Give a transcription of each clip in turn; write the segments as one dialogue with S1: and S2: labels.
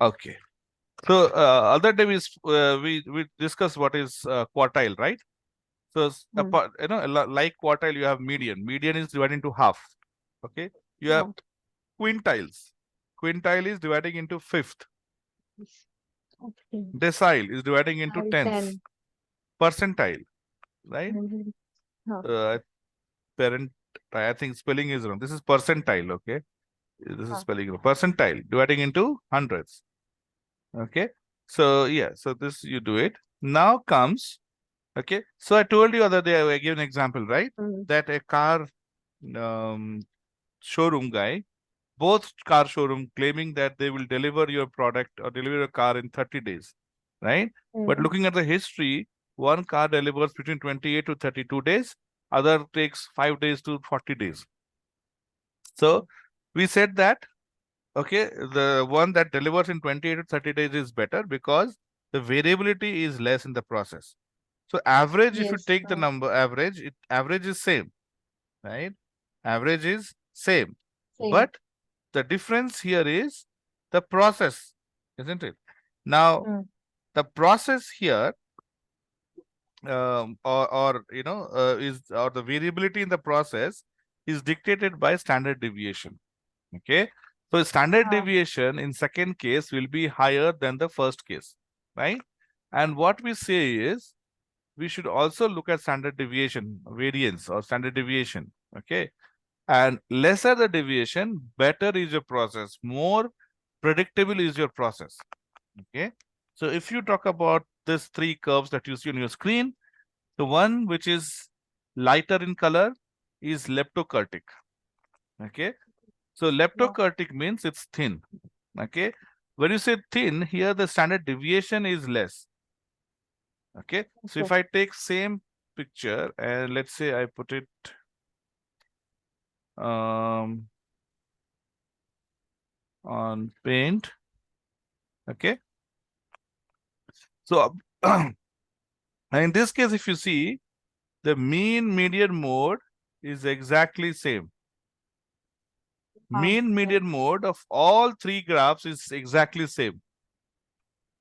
S1: Okay. So other day we discussed what is quartile, right? So like quartile, you have median. Median is divided into half. Okay. You have quintiles. Quintile is dividing into fifth.
S2: Okay.
S1: Decile is dividing into tenths.
S2: 10.
S1: Percentile, right?
S2: Huh.
S1: Parent, I think spelling is wrong. This is percentile. Okay. This is
S2: Huh.
S1: spelling wrong. Percentile dividing into hundreds. Okay. So yeah, so this you do it. Now comes, okay. So I told you other day, I gave an example, right? That a car um, showroom guy, both car showroom claiming that they will deliver your product or deliver a car in 30 days, right? But looking at the history, one car delivers between 28 to 32 days, other takes 5 days to 40 days. So we said that, okay, the one that delivers in 28 to 30 days is better because the variability is less in the process. So average, if you
S2: Yes.
S1: take the number average, average is same, right? Average is same.
S2: Same.
S1: But the difference here is the process, isn't it? Now, the process here, or the variability in the process is dictated by standard deviation. Okay, so standard deviation in second case will be higher than the first case, right? And what we say is we should also look at standard deviation, variance or standard deviation. Okay, and lesser the deviation, better is your process, more predictable is your process. Okay, so if you talk about these three curves that you see on your screen, the one which is lighter in color is leptokurtic. Okay, so leptokurtic means it's thin. Okay, when you say thin, here the standard deviation is less. Okay, so if I take same picture and let's say I put it on paint. Okay, so in this case, if you see, the mean median mode is exactly same. Mean median mode of all three graphs is exactly same,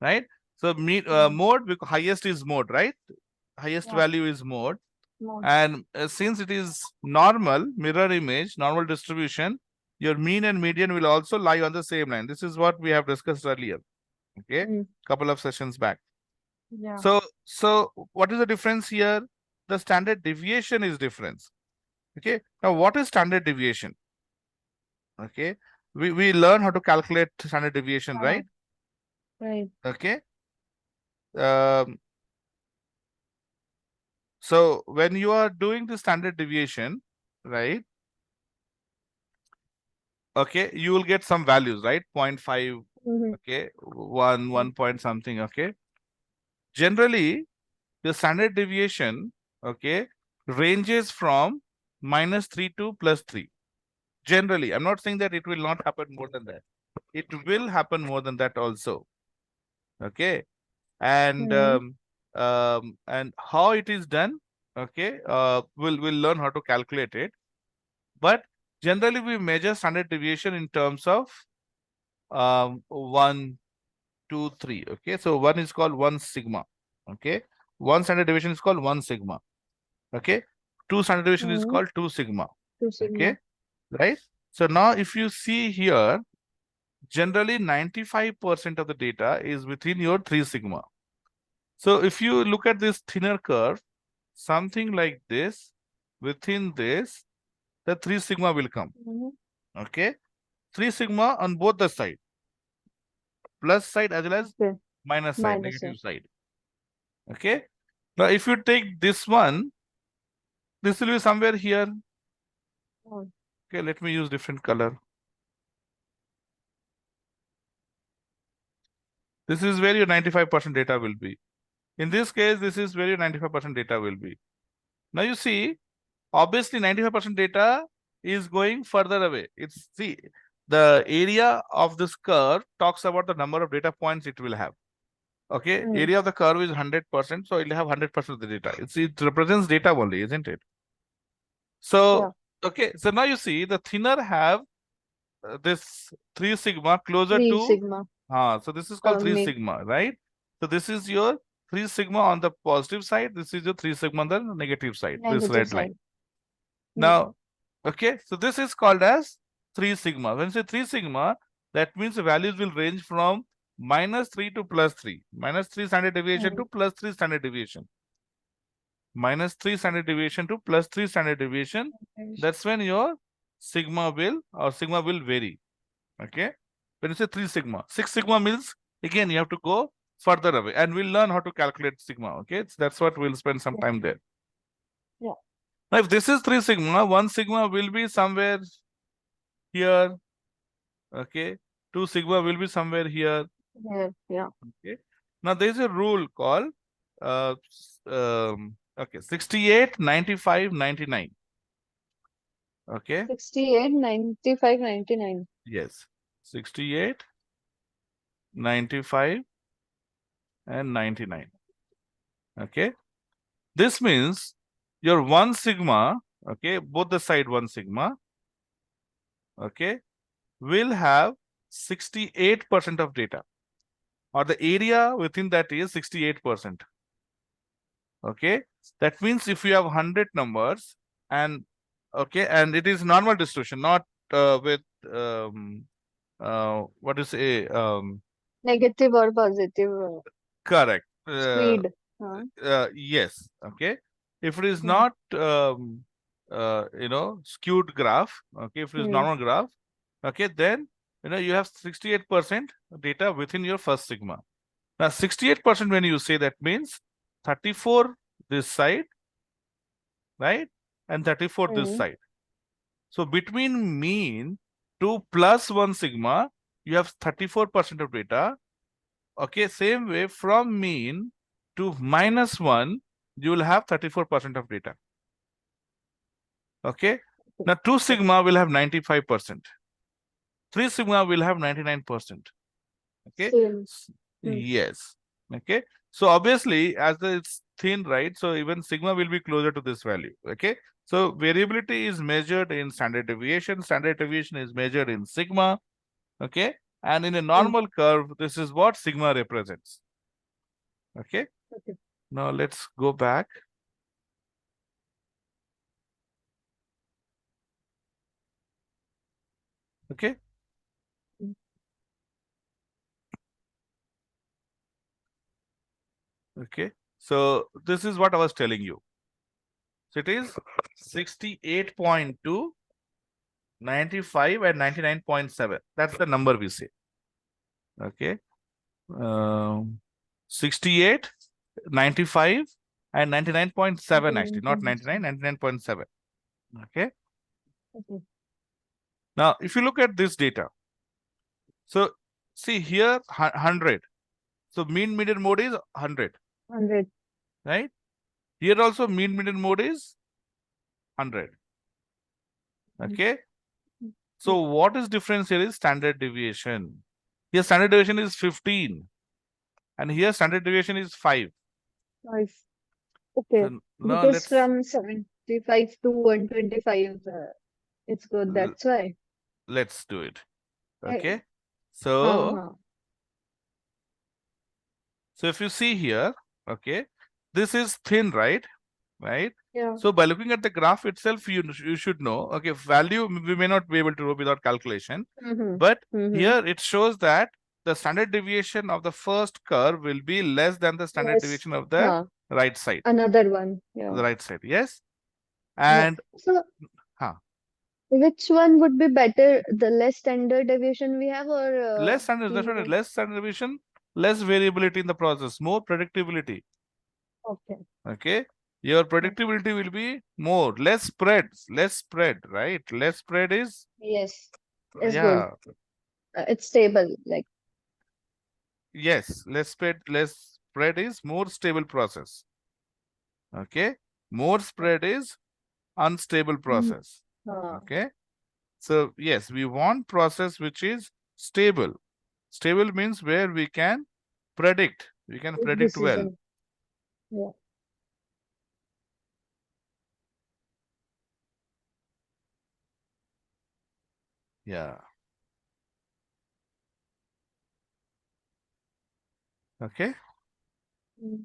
S1: right? So mode, because highest is mode, right? Highest value is mode. And since it is normal, mirror image, normal distribution, your mean and median will also lie on the same line. This is what we have discussed earlier, okay? Couple of sessions back. So what is the difference here? The standard deviation is difference. Okay. Now, what is standard deviation? Okay. We learn how to calculate standard deviation, right?
S2: Right.
S1: Okay. So when you are doing the standard deviation, right? Okay, you will get some values, right? 0.5, okay, 1 point something, okay. Generally, the standard deviation, okay, ranges from -3 to +3. Generally, I'm not saying that it will not happen more than that. It will happen more than that also. Okay, and how it is done, okay, we'll learn how to calculate it. But generally, we measure standard deviation in terms of 1, 2, 3. Okay, so one is called 1 sigma. Okay, one standard deviation is called 1 sigma. Okay, two standard deviation is called 2 sigma.
S2: 2 sigma.
S1: Okay, right? So now if you see here, generally 95% of the data is within your 3 sigma. So if you look at this thinner curve, something like this, within this, the 3 sigma will come. Okay, 3 sigma on both the side, plus side as well as minus side, negative side. Okay, now if you take this one, this will be somewhere here. Okay, let me use different color. This is where your 95% data will be. In this case, this is where your 95% data will be. Now you see, obviously 95% data is going further away. It's, see, the area of this curve talks about the number of data points it will have. Okay, area of the curve is 100%, so it will have 100% of the data. It represents data only, isn't it? So, okay, so now you see the thinner have this 3 sigma closer
S2: 3
S1: to
S2: sigma.
S1: So this is called 3
S2: Make
S1: sigma, right? So this is your 3 sigma on the positive side. This is your 3 sigma on the negative side, this
S2: negative
S1: red line.
S2: side.
S1: Now, okay, so this is called as 3 sigma. When you say 3 sigma, that means the values will range from -3 to +3. -3 standard deviation to +3 standard deviation. -3 standard deviation to +3 standard deviation. That's when your sigma will vary. Okay. When you say 3 sigma, 6 sigma means again you have to go further away, and we'll learn how to calculate sigma. Okay. That's what we'll spend some time there.
S2: Yeah.
S1: Now, if this is 3 sigma, 1 sigma will be somewhere here. Okay. 2 sigma will be somewhere here.
S2: Yeah.
S1: Okay. Now there is a rule called okay, 68, 95, 99. Okay.
S2: 68, 95, 99.
S1: Yes. 68, 95, and 99. Okay. This means your 1 sigma, okay, both the side 1 sigma, okay, will have 68% of data, or the area within that is 68%. Okay. That means if you have 100 numbers, and okay, and it is normal distribution, not with what to say,
S2: Negative or positive
S1: correct.
S2: speed.
S1: Yes. Okay. If it is
S2: Hmm.
S1: not skewed graph, okay, if it is
S2: Hmm.
S1: normal graph, okay, then you have 68% data within your first sigma. Now 68% when you say, that means 34 this side, right, and 34 this
S2: Hmm.
S1: side. So between mean to +1 sigma, you have 34% of data. Okay, same way from mean to -1, you will have 34% of data. Okay. Now 2 sigma will have 95%. 3 sigma will have 99%. Okay.
S2: Same. Hmm.
S1: Yes. Okay. So obviously, as it's thin, right? So even sigma will be closer to this value. Okay. So variability is measured in standard deviation. Standard deviation is measured in sigma. Okay. And in a
S2: Hmm.
S1: normal curve, this is what sigma represents. Okay.
S2: Okay.
S1: Now let's go back. Okay.
S2: Hmm.
S1: Okay. So this is what I was telling you. So it is 68.2, 95, and 99.7. That's the number we say. Okay. 68, 95, and 99.7, actually, not 99, 99.7. Okay.
S2: Okay.
S1: Now, if you look at this data, so see here, 100. So mean median mode is 100,
S2: 100.
S1: right? Here also mean median mode is 100. Okay. So what is difference here is standard deviation. Here standard deviation is 15, and here standard deviation is 5.
S2: Nice. Okay.
S1: So now
S2: Because
S1: let's
S2: from 75 to 125, it's good. That's why.
S1: let's do it.
S2: Eh,
S1: Okay. So
S2: huh.
S1: so if you see here, okay, this is thin, right? Right.
S2: Yeah.
S1: So by looking at the graph itself, you should know, okay, value we may not be able to know without calculation,
S2: Mm-hmm.
S1: but
S2: Mm-hmm.
S1: here it shows that the standard deviation of the first curve will be less than the standard
S2: Yes.
S1: deviation of the
S2: Huh.
S1: right side.
S2: Another one. Yeah.
S1: The right side, yes.
S2: Yeah.
S1: And
S2: So
S1: huh,
S2: which one would be better? The less standard deviation we have, or
S1: less standard,
S2: the
S1: definitely less standard deviation, less variability in the process, more predictability.
S2: okay.
S1: Okay. Your
S2: Hmm.
S1: predictability will be more, less spread, right? Less spread is,
S2: Yes, it's good.
S1: yeah,
S2: It's stable. Like
S1: yes, less spread is more stable process. Okay. More spread is unstable
S2: mm,
S1: process.
S2: uh,
S1: Okay. So yes, we want process which is stable. Stable means where we can
S2: quick
S1: predict well.
S2: decision. Yeah.
S1: Yeah. Okay.
S2: Mm.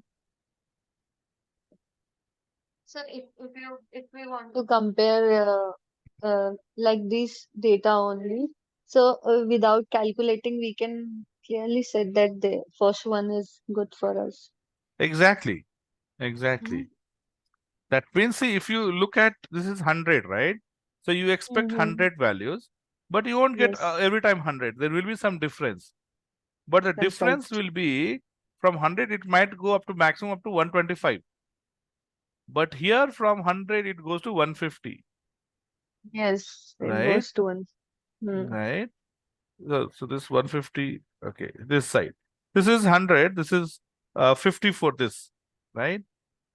S2: So if we want to compare like this data only, so without calculating, we can clearly say that the first one is good for us.
S1: Exactly.
S2: Mm-hmm.
S1: Exactly. That means, see, if you look at this is 100, right? So you expect
S2: Mm-hmm.
S1: 100 values, but you won't get
S2: Yes,
S1: every time 100. There will be some difference. But the
S2: that's right.
S1: difference will be from 100, it might go up to maximum up to 125. But here from 100, it goes to 150,
S2: Yes, it
S1: right?
S2: goes to one. Hmm.
S1: Right. So this 150, okay, this side. This is 100, this is 50 for this, right?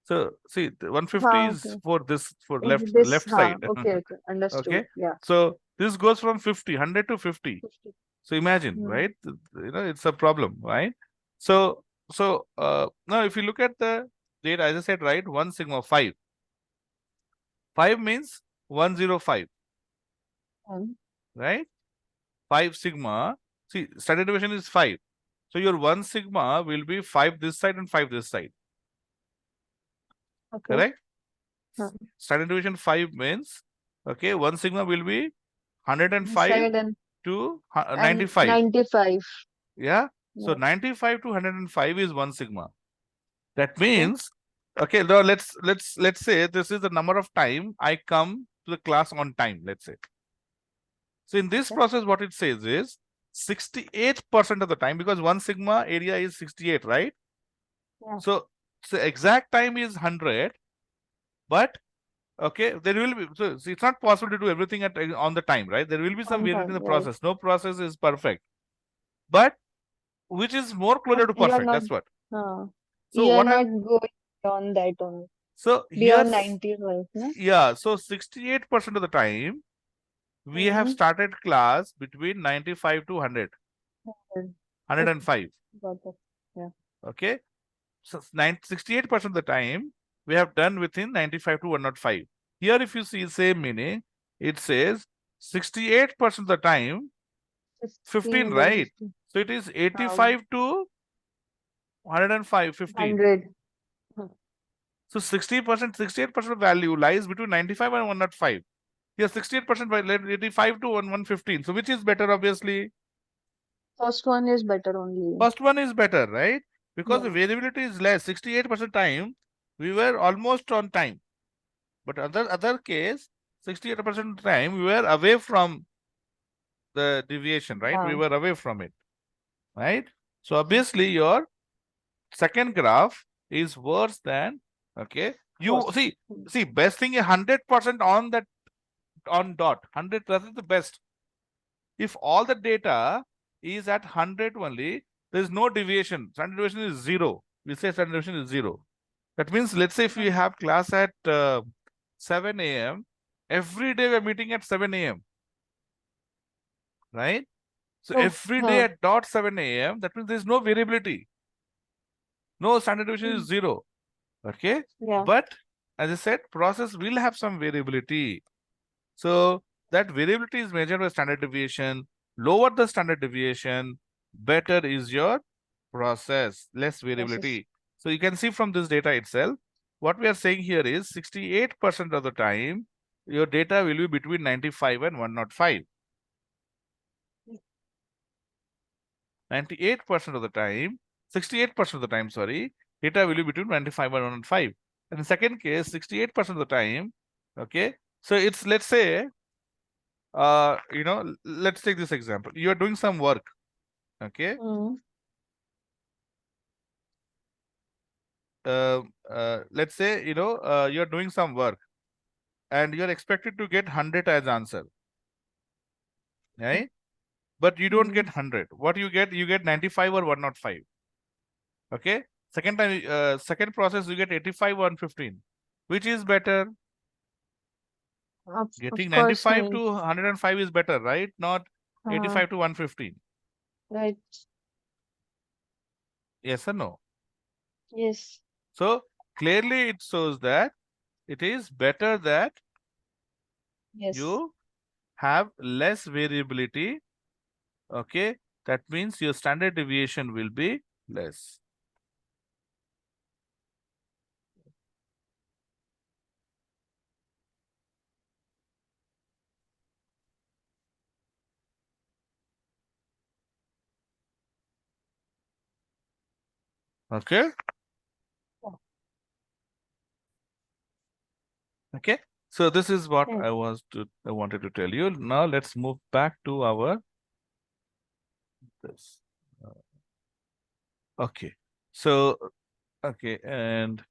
S1: So see, the 150 is
S2: Okay.
S1: for this, for
S2: Is this,
S1: left side.
S2: okay, okay, understood.
S1: Okay.
S2: Yeah.
S1: So this goes from 50, 100 to 50.
S2: 50.
S1: So imagine,
S2: Hmm.
S1: right? It's a problem, right? So now if you look at the data, as I said, right, 1 sigma 5. 5 means 105,
S2: Um,
S1: right? 5 sigma. See, standard deviation is 5. So your 1 sigma will be 5 this side and 5 this side,
S2: okay.
S1: correct?
S2: Huh.
S1: Standard deviation 5 means, okay, 1 sigma will be 105
S2: Decide
S1: to
S2: and
S1: 95.
S2: 95.
S1: Yeah. So
S2: Yeah.
S1: 95 to 105 is 1 sigma. That
S2: Okay.
S1: means, okay, now let's say this is the number of time I come to the class on time, let's say. So in this
S2: Okay.
S1: process, what it says is 68% of the time, because 1 sigma area is 68, right?
S2: Yeah.
S1: So exact time is 100, but okay, there will be, so it's not possible to do everything at on the time, right? There will be some
S2: On
S1: variation in
S2: time.
S1: the
S2: Right.
S1: process. No process is perfect, but which is more
S2: But
S1: closer to
S2: you are
S1: perfect.
S2: not,
S1: That's what.
S2: uh,
S1: So
S2: you are
S1: what
S2: not
S1: I'm
S2: going beyond that only.
S1: so
S2: Beyond
S1: here's
S2: 95, no?
S1: yeah. So 68% of the time we have
S2: Mm-hmm.
S1: started class between 95 to 100,
S2: Okay.
S1: 105.
S2: Got it. Yeah.
S1: Okay. So 68% of the time we have done within 95 to 105. Here, if you see same meaning, it says 68% of the time 15,
S2: 15 then
S1: right?
S2: 15.
S1: So it is
S2: Um,
S1: 85 to 105, 15.
S2: 100. Huh.
S1: So 60%, 68% of value lies between 95 and 105. Here 68% by 85 to 115. So which is better, obviously?
S2: First one is better only.
S1: First one is better, right? Because the
S2: Yeah.
S1: variability is less. 68% time, we were almost on time. But other case, 68% time, we were away from the deviation, right? We
S2: Yeah.
S1: were away from it, right? So obviously your second graph is worse than, okay. You
S2: First.
S1: see, best thing is 100% on that, on dot. 100, that is the best. If all the data is at 100 only, there is no deviation. Standard deviation is 0. We say standard deviation is 0. That means, let's say if we have class at 7 a.m., every day we're meeting at 7 a.m., right? So
S2: So,
S1: every day at dot 7 a.m., that means there's no variability. No, standard deviation is
S2: mm,
S1: 0. Okay.
S2: yeah.
S1: But as I said, process will have some variability. So that variability is measured by standard deviation. Lower the standard deviation, better is your process, less
S2: Process.
S1: variability. So you can see from this data itself, what we are saying here is 68% of the time, your data will be between 95 and 105. 98% of the time, 68% of the time, sorry, data will be between 95 and 105. And in the second case, 68% of the time, okay. So it's, let's say, let's take this example. You are doing some work, okay.
S2: Mm.
S1: Let's say, you're doing some work and you're expected to get 100 as answer, right? But you don't get
S2: Mm.
S1: 100. What you get? You get 95 or 105. Okay. Second time, second process, you get 85, 115. Which is better?
S2: Of
S1: Getting
S2: course,
S1: 95 to 105 is better, right? Not
S2: uh,
S1: 85 to 115.
S2: right.
S1: Yes or no?
S2: Yes.
S1: So clearly it shows that it is better that
S2: Yes.
S1: you have less variability. Okay. That means your standard deviation will be less. Okay. Okay. So this is what
S2: Yeah.
S1: I wanted to tell you. Now let's move back to our this. Okay. So okay, and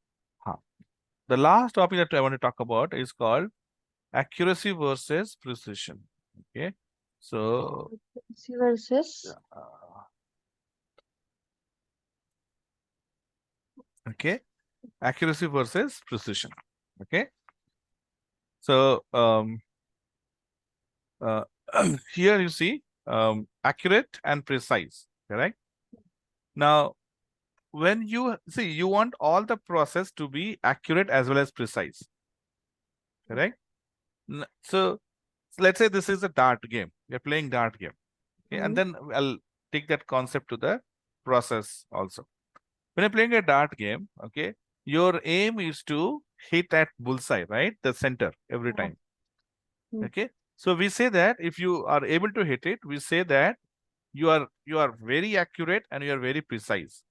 S1: the last topic that I want to talk about is called accuracy versus precision. Okay. So
S2: Accuracy versus.
S1: okay, accuracy versus precision. Okay. So uh, here you see accurate and precise. Correct. Now, when you see, you want all the process to be accurate as well as precise. Correct. So let's say this is a dart game. We're playing dart game. Okay, and then I'll take that concept to the process also. When you're playing a dart game, okay, your aim is to hit that bullseye, right? The center every time.
S2: Mm.
S1: Okay. So we say that if you are able to hit it, we say that you are very accurate and you are very precise.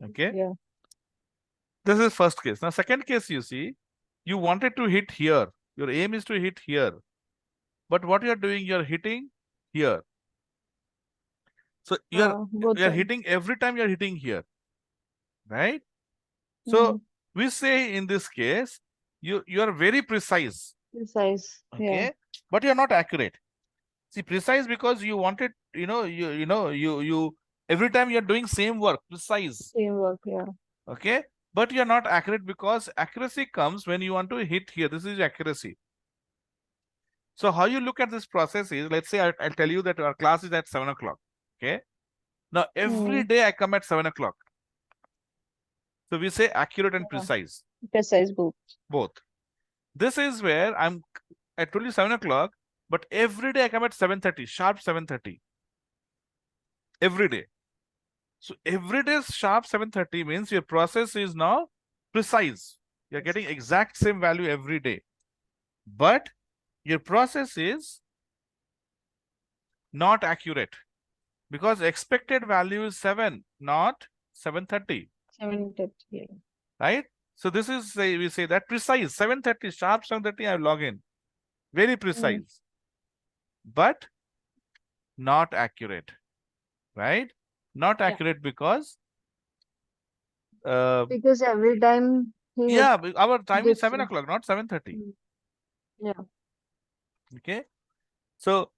S1: Okay.
S2: Yeah.
S1: This is first case. Now, second case, you see, you wanted to hit here. Your aim is to hit here. But what you're doing, you're hitting here. So
S2: Both
S1: you're
S2: sides.
S1: hitting every time you're hitting here, right? So
S2: Mm.
S1: we say in this case, you are very precise,
S2: Precise. Yeah.
S1: okay, but you're not accurate. See, precise because you wanted, you every time you're doing same work, precise,
S2: Same work. Yeah.
S1: okay, but you're not accurate because accuracy comes when you want to hit here. This is accuracy. So how you look at this process is, let's say I'll tell you that our class is at 7 o'clock, okay. Now every
S2: Mm.
S1: day I come at 7 o'clock. So we say accurate and
S2: Yeah.
S1: precise,
S2: Precise both.
S1: both. This is where I told you 7 o'clock, but every day I come at 7:30, sharp 7:30. Every day. So every day sharp 7:30 means your process is now precise. You're getting exact same value every day. But your process is not accurate because expected value is 7, not 7:30.
S2: 7:30. Yeah.
S1: Right? So this is, we say that precise 7:30, sharp 7:30, I log in. Very
S2: Mm.
S1: precise, but not accurate. Right? Not
S2: Yeah.
S1: accurate because
S2: Because every time he hit
S1: yeah, our time is 7
S2: different.
S1: o'clock, not 7:30.
S2: Mm. Yeah.
S1: Okay. So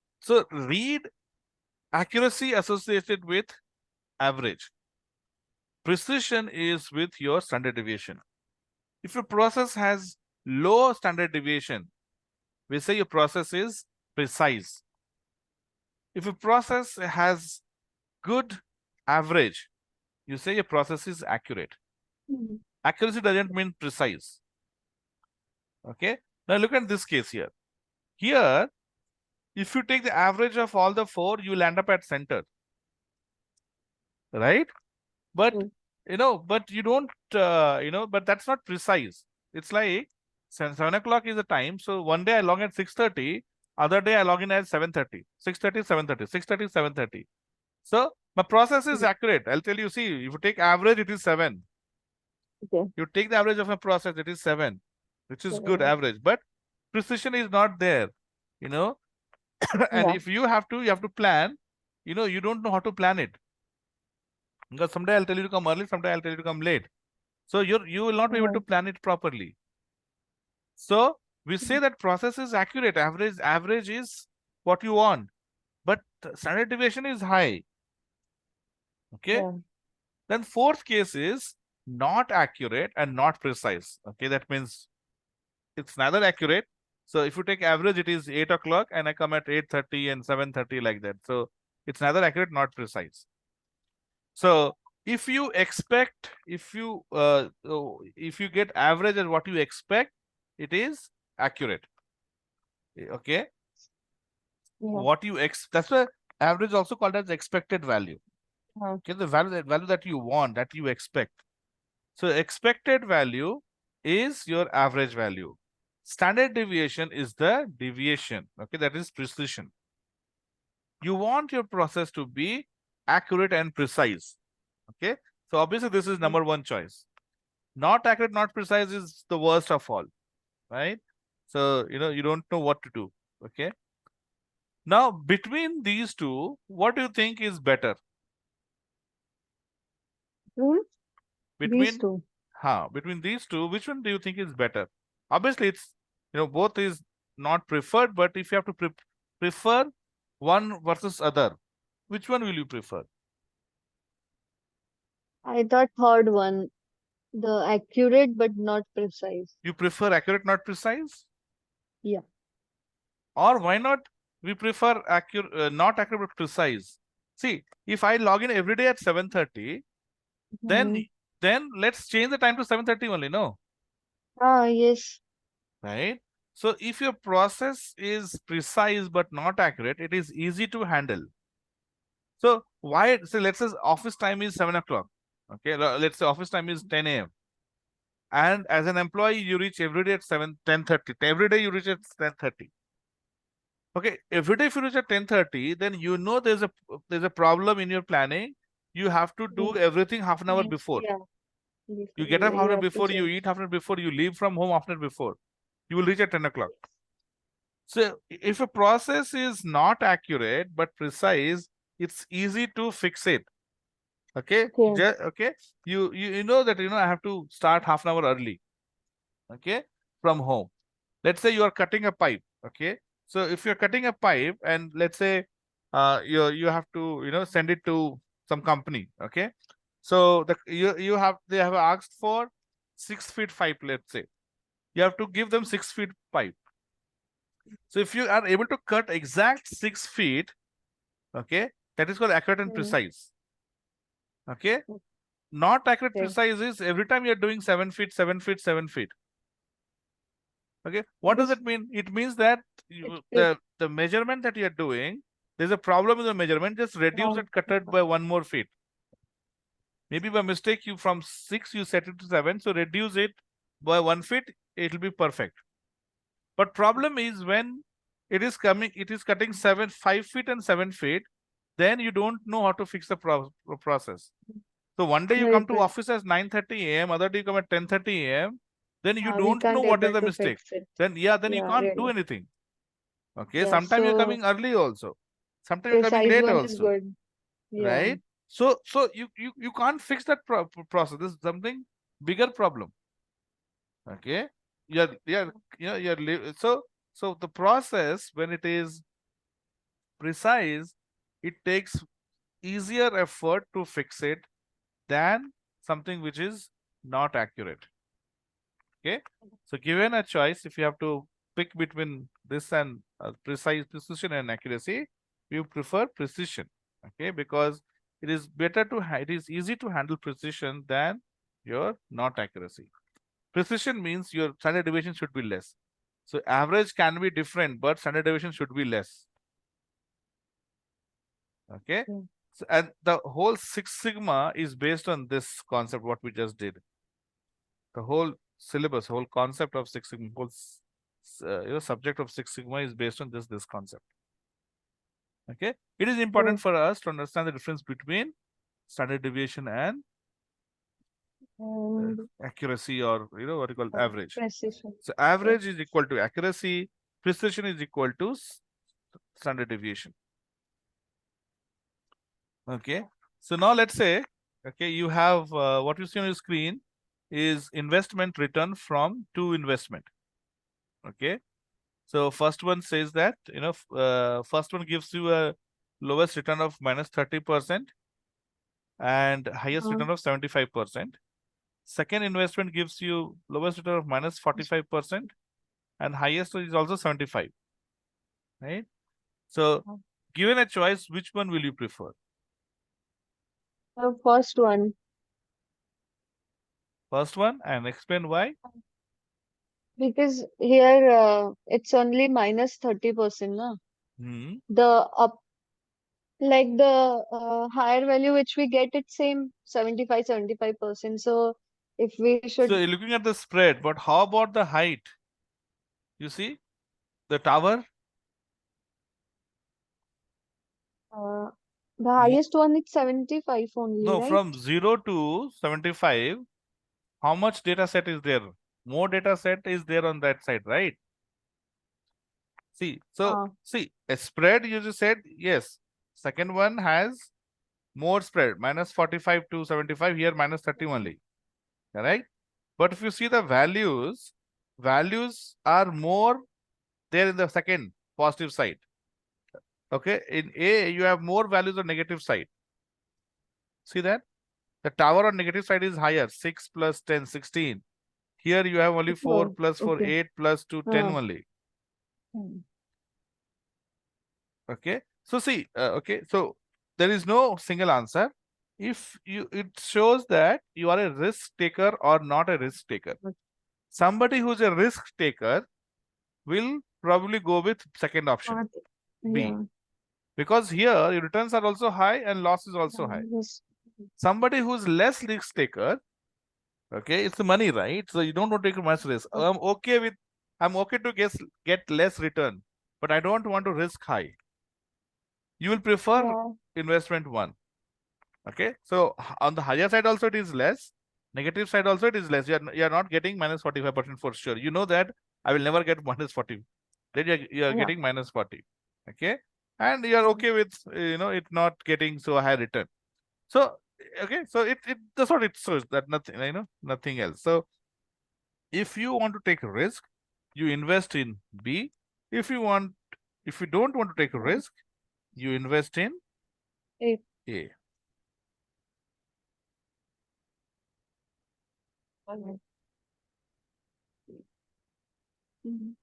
S1: read accuracy associated with average. Precision is with your standard deviation. If your process has low standard deviation, we say your process is precise. If a process has good average, you say your process is accurate.
S2: Mm.
S1: Accuracy doesn't mean precise. Okay. Now look at this case here. Here, if you take the average of all the four, you will end up at center. Right? But
S2: Mm.
S1: but you don't, but that's not precise. It's like 7 o'clock is the time. So one day I log in at 6:30, other day I log in at 7:30, 6:30, 7:30, 6:30, 7:30. So my process is
S2: Mm.
S1: accurate. I'll tell you, see, if you take average, it is 7.
S2: Okay.
S1: You take the average of a process, it is 7, which is good
S2: So,
S1: average. But precision is not there, you know. And
S2: yeah.
S1: if you have to plan, you don't know how to plan it. Because someday I'll tell you to come early, someday I'll tell you to come late. So you will not be able
S2: Yeah.
S1: to plan it properly. So we say that process is accurate. Average is what you want, but standard deviation is high. Okay.
S2: Yeah.
S1: Then fourth case is not accurate and not precise. Okay, that means it's neither accurate. So if you take average, it is 8 o'clock, and I come at 8:30 and 7:30 like that. So it's neither accurate, not precise. So if you expect, if you get average as what you expect, it is accurate. Okay.
S2: Yeah.
S1: That's why average also called as expected value.
S2: Uh,
S1: Okay, the value that you want, that you expect. So expected value is your average value. Standard deviation is the deviation. Okay, that is precision. You want your process to be accurate and precise. Okay, So obviously this is number one choice. Not accurate, not precise is the worst of all, right? So, you don't know what to do. Okay. Now, between these two, what do you think is better?
S2: Hmm? These
S1: Between,
S2: two.
S1: between these two, which one do you think is better? Obviously, it's, both is not preferred, but if you have to prefer one versus other, which one will you prefer?
S2: I thought third one, the accurate but not precise.
S1: You prefer accurate, not precise?
S2: Yeah.
S1: Or why not we prefer accurate, not accurate, but precise? See, if I log in every day at 7:30, then
S2: Hmm.
S1: then let's change the time to 7:30 only, no?
S2: Ah, yes.
S1: Right? So if your process is precise but not accurate, it is easy to handle. So why, so let's say office time is 7 o'clock. Okay, let's say office time is 10 a.m. And as an employee, you reach every day at 10:30. Every day you reach at 10:30. Okay, every day if you reach at 10:30, then there's a problem in your planning. You have to do
S2: Yes.
S1: everything half an hour
S2: Means,
S1: before.
S2: yeah.
S1: You
S2: Before,
S1: get up
S2: yeah,
S1: half
S2: you
S1: an hour
S2: have to
S1: before, you
S2: check.
S1: eat half an hour before, you leave from home half an hour before. You will reach at 10 o'clock. So if a process is not accurate but precise, it's easy to fix it. Okay.
S2: Okay.
S1: Okay. You know that I have to start half an hour early. Okay, from home. Let's say you are cutting a pipe. Okay. So if you're cutting a pipe and let's say you have to send it to some company. Okay. So they have asked for 6 feet pipe, let's say. You have to give them 6 feet pipe. So if you are able to cut exact 6 feet, okay, that is called accurate and
S2: Mm.
S1: precise. Okay. Not accurate,
S2: Okay.
S1: precise is every time you're doing 7 feet, 7 feet, 7 feet. Okay. What does
S2: This,
S1: it mean? It means that
S2: it, it,
S1: the measurement that you're doing, there's a problem with the measurement, just reduce
S2: uh,
S1: it, cut it by 1 more feet. Maybe by mistake you from 6 you set it to 7, so reduce it by 1 feet, it'll be perfect. But problem is when it is cutting 5 feet and 7 feet, then you don't know how to fix the process. So one day you come
S2: right,
S1: to
S2: right.
S1: office at 9:30 a.m., other day you come at 10:30 a.m., then you
S2: We
S1: don't know
S2: can't
S1: what is
S2: able
S1: the
S2: to
S1: mistake.
S2: fix it.
S1: Then you
S2: Yeah,
S1: can't do
S2: really.
S1: anything. Okay,
S2: Yeah,
S1: sometimes you're
S2: so
S1: coming early also. Sometimes you're coming
S2: precise
S1: late
S2: one is
S1: also,
S2: good. Yeah.
S1: right? So you can't fix that process. This is something bigger problem. Okay, so the process when it is precise, it takes easier effort to fix it than something which is not accurate. Okay, so given a choice, if you have to pick between this and precision and accuracy, you prefer precision. Okay, because it is easy to handle precision than your not accuracy. Precision means your standard deviation should be less. So average can be different, but standard deviation should be less. Okay.
S2: Mm.
S1: So, and the whole Six Sigma is based on this concept, what we just did. The whole syllabus, whole concept of Six Sigma, subject of Six Sigma is based on this concept. Okay. It is important
S2: So,
S1: for us to understand the difference between standard deviation and
S2: and
S1: accuracy, or what you call average.
S2: precision.
S1: So
S2: Okay.
S1: average is equal to accuracy, precision is equal to standard deviation. Okay. So now let's say, okay, you have what you see on your screen is investment return from to investment. Okay. So first one says that, first one gives you a lowest return of -30% and highest
S2: Uh,
S1: return of 75%. Second investment gives you lowest return of -45% and highest is also 75, right? So given a choice, which one will you prefer?
S2: the first one,
S1: First one, and explain why.
S2: because here it's only minus 30%, na?
S1: Hmm.
S2: The up, like the higher value which we get, it's same 75%. So if we
S1: So
S2: should,
S1: you're looking at the spread, but how about the height? You see the tower?
S2: uh, The highest one is 75 only,
S1: No,
S2: right?
S1: from 0 to 75, how much data set is there? More data set is there on that side, right? See, so
S2: Ah,
S1: see, a spread you just said, yes. Second one has more spread, minus 45 to 75, here minus 30 only, correct? But if you see the values, values are more there in the second positive side. Okay, in A, you have more values on negative side. See that? The tower on negative side is higher, 6 plus 10, 16. Here you have only 4
S2: oh,
S1: plus 4,
S2: okay.
S1: 8 plus 2, 10
S2: Ah,
S1: only.
S2: hmm.
S1: Okay, so see, okay, so there is no single answer. If you, it shows that you are a risk taker or not a risk taker.
S2: Okay.
S1: Somebody who's a risk taker will probably go with second option,
S2: Ah,
S1: B,
S2: yeah.
S1: because here your returns are also high and loss is also high.
S2: Yes.
S1: Somebody who's less risk taker, okay, it's the money, right? So you don't want to take much risk. I'm okay to get less return, but I don't want to risk high. You will prefer
S2: Yeah.
S1: investment one. Okay, so on the higher side also it is less, negative side also it is less. You are not getting minus 45% for sure. You know that I will never get minus 40. Then you are
S2: Yeah.
S1: getting minus 40. Okay, and you are okay with it not getting so high return. So okay, so it that's what it shows, that nothing, nothing else. So if you want to take a risk, you invest in B. If you don't want to take a
S2: Yeah.
S1: risk, you invest in
S2: Eh,
S1: A.
S2: okay. Mhm.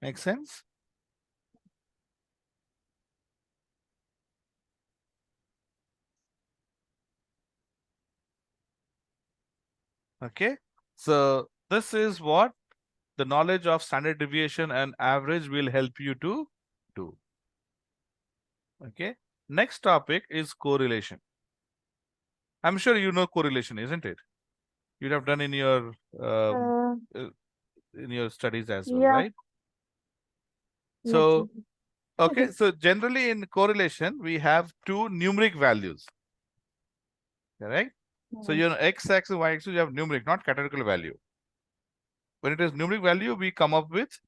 S1: Make sense? Okay, so this is what the knowledge of standard deviation and average will help you to do. Okay, next topic is correlation. I'm sure you know correlation, isn't it? You'd have done um,
S2: Uh,
S1: uh, in your studies as well,
S2: yeah.
S1: right?
S2: Yes.
S1: So okay, so generally in correlation we have two numeric values, correct? So
S2: Mhm.
S1: your x-axis and y-axis you have numeric, not categorical value. When it is numeric value, we come up with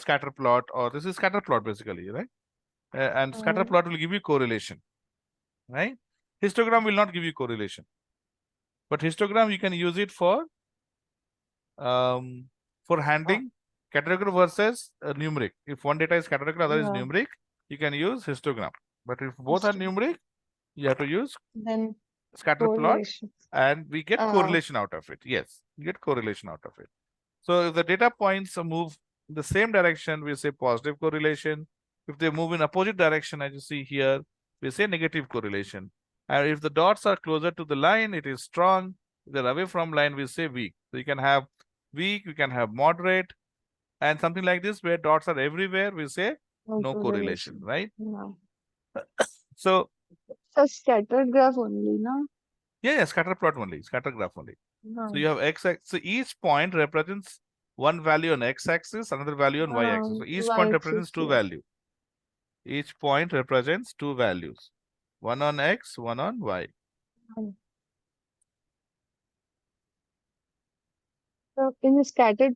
S1: scatter plot, or this is scatter plot basically, right? And scatter plot will give you correlation, right? Histogram will not give you correlation, but histogram you can use it um, for
S2: Uh,
S1: handling categorical versus numeric. If one data is categorical, other is
S2: yeah.
S1: numeric, you can use histogram. But if both are
S2: History.
S1: numeric, you have to use
S2: Then
S1: scatter plot,
S2: correlation.
S1: and we get
S2: Uh,
S1: correlation out of it. Yes, you get correlation out of it. So if the data points move in the same direction, we say positive correlation. If they move in opposite direction, as you see here, we say negative correlation. And if the dots are closer to the line, it is strong. If they're away from line, we say weak. So you can have weak, you can have moderate, and something like this where dots are everywhere, we say
S2: no
S1: no correlation,
S2: correlation.
S1: right?
S2: Yeah.
S1: So
S2: So scattered graph only, no?
S1: yeah, scatter plot only, scatter graph only. So
S2: No.
S1: you have x-axis. So each point represents one value on x-axis, another value on y-axis. So each point represents
S2: Y-axis,
S1: two
S2: yeah.
S1: values. Each point represents two values, one on x, one on y.
S2: Mm. So in the scattered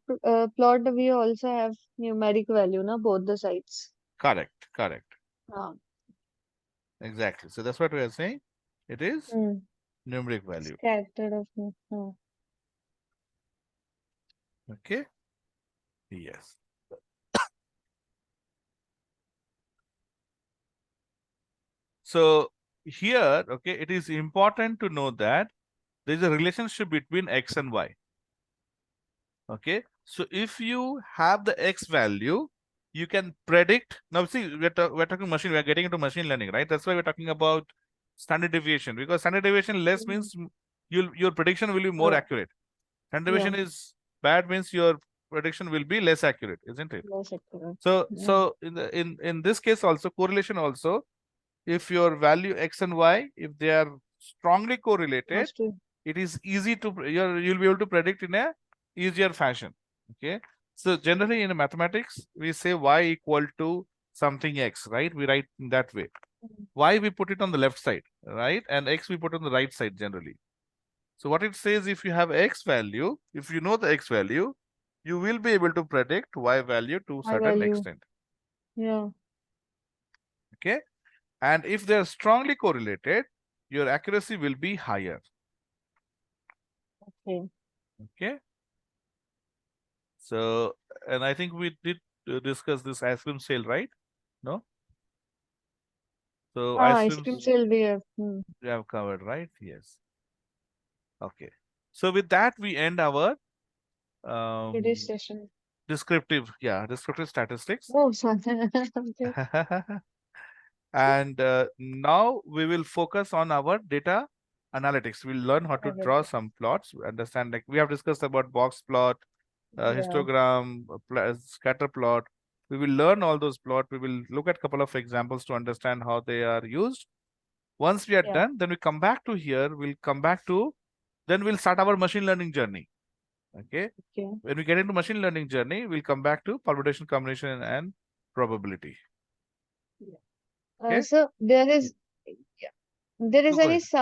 S2: plot, we also have numeric value, na, both the sides.
S1: Correct, correct.
S2: Ah.
S1: Exactly. So that's what we are saying. It is
S2: Mm.
S1: numeric value.
S2: Scattered of
S1: Okay. Yes. So here, okay, it is important to know that there is a relationship between x and y. Okay, so if you have the x value, you can predict. Now see, we're talking machine, we're getting into machine learning, right? That's why we're talking about standard deviation, because standard deviation less
S2: Mm.
S1: means your prediction will be more
S2: Oh,
S1: accurate. Standard
S2: yeah.
S1: deviation is bad means your prediction will be less accurate, isn't it?
S2: Yes, accurate.
S1: So
S2: Yeah.
S1: so in this case also, correlation also, if your value X and Y, if they are strongly correlated,
S2: Must be.
S1: it is easy to, you'll be able to predict in a easier fashion. Okay. So generally in mathematics, we say Y equal to something X, right? We write in that way. Y we put it on the left side, right? And X we put on the right side generally. So what it says, if you have X value, if you know the X value, you will be able to predict Y value to
S2: High
S1: certain
S2: value.
S1: extent.
S2: Yeah.
S1: Okay. And if they are strongly correlated, your accuracy will be higher.
S2: Okay.
S1: Okay. So, and I think we did discuss this ice cream sale, right? No? So ice
S2: Ice cream
S1: creams
S2: sale we have.
S1: we have covered, right? Yes. Okay. So with that, we end our
S2: Today's
S1: um,
S2: session.
S1: descriptive statistics.
S2: Oh, sorry. Okay.
S1: And now we will focus on our data analytics. We'll learn how to draw
S2: Analytics.
S1: some plots, understand, like we have discussed about box plot,
S2: Yeah.
S1: histogram, scatter plot. We will learn all those plots. We will look at a couple of examples to understand how they are used. Once we are
S2: Yeah.
S1: done, then we come back to here. We'll come back to, then we'll start our machine learning journey. Okay.
S2: Okay.
S1: When we get into machine learning journey, we'll come back to permutation, combination, and probability.
S2: Yeah.
S1: Okay.
S2: So there is, yeah, there
S1: So
S2: is
S1: go
S2: any
S1: ahead.